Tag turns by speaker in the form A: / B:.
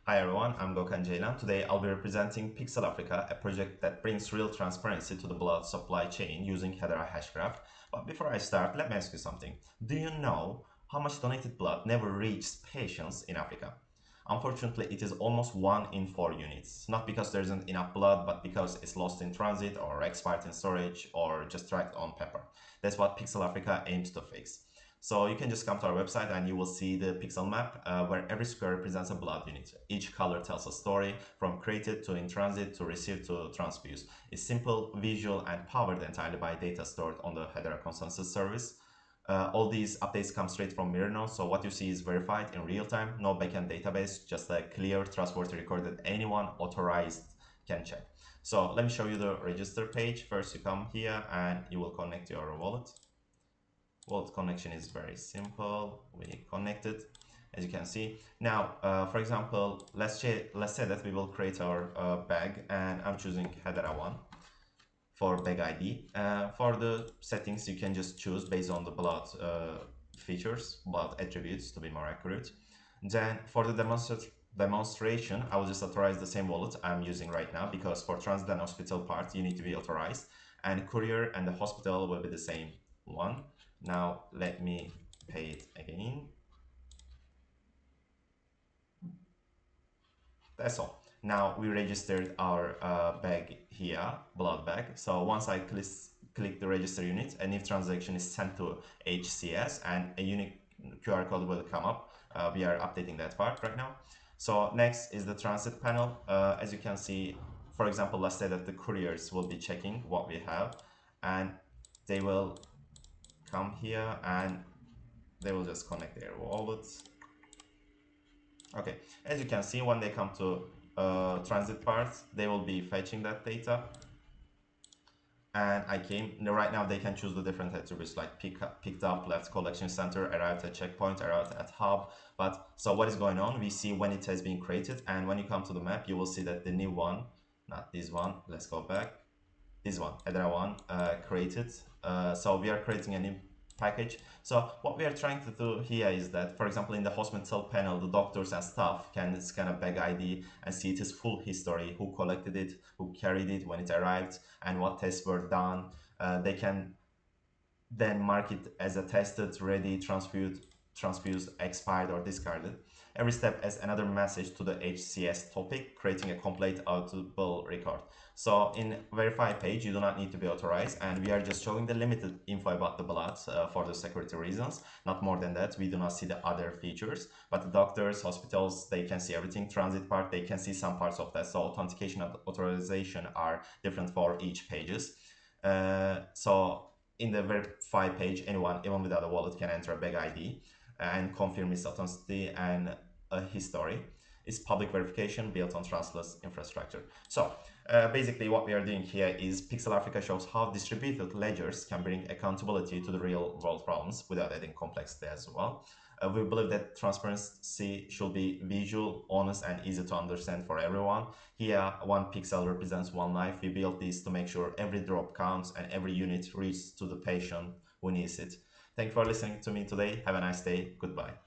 A: Hi everyone, I'm Gökhan Ceylan. Today I'll be representing PixelAfrica, a project that brings real transparency to the blood supply chain using Hedera Hashgraph. But before I start, let me ask you something. Do you know how much donated blood never reaches patients in Africa? Unfortunately, it is almost 1 in 4 units. Not because there isn't enough blood, but because it's lost in transit or expired in storage or just tracked on paper. That's what PixelAfrica aims to fix. So you can just come to our website and you will see the pixel map where every square represents a blood unit. Each color tells a story from created to in transit to received to transfused. It's simple, visual, and powered entirely by data stored on the Hedera consensus service. All these updates come straight from Myrno, so what you see is verified in real time, no backend database, just a clear, trustworthy record that anyone authorized can check. So let me show you the register page. First you come here and you will connect your wallet. Wallet connection is very simple. We connect it, as you can see. Now, for example, let's say that we will create our bag, and I'm choosing Hedera 1 for bag ID. For the settings, you can just choose based on the blood features, blood attributes to be more accurate. Then for the demonstration, I will just authorize the same wallet I'm using right now, because for transit and hospital part, you need to be authorized, and courier and the hospital will be the same one. Now let me pay it again. That's all. Now we registered our bag here, blood bag. So once I click the register unit, a new transaction is sent to HCS and a unique QR code will come up. We are updating that part right now. So next is the transit panel. As you can see, for example, let's say that the couriers will be checking what we have, and they will come here and they will just connect their wallets. Okay, as you can see, when they come to transit parts, they will be fetching that data. And right now they can choose the different attributes like picked up, left collection center, arrived at checkpoint, arrived at hub. But so what is going on? We see when it has been created, and when you come to the map, you will see that the new one, not this one, let's go back, this one, Hedera 1, created. So we are creating a new package. So what we are trying to do here is that, for example, in the hospital panel, the doctors and staff can scan a bag ID and see its full history, who collected it, who carried it when it arrived, and what tests were done. They can then mark it as a tested, ready, transfused, expired, or discarded. Every step adds another message to the HCS topic, creating a complete auditable record. So in verify page, you do not need to be authorized, and we are just showing the limited info about the blood for the security reasons. Not more than that. We do not see the other features, but the doctors, hospitals, they can see everything. Transit part, they can see some parts of that. So authentication and authorization are different for each pages. So in the verify page, anyone, even without a wallet, can enter a bag ID and confirm its authenticity and a history. It's public verification built on trustless infrastructure. So basically what we are doing here is PixelAfrica shows how distributed ledgers can bring accountability to the real world problems without adding complexity as well. We believe that transparency should be visual, honest, and easy to understand for everyone. Here, 1 pixel represents 1 life. We built this to make sure every drop counts and every unit reaches to the patient who needs it. Thank you for listening to me today. Have a nice day. Goodbye.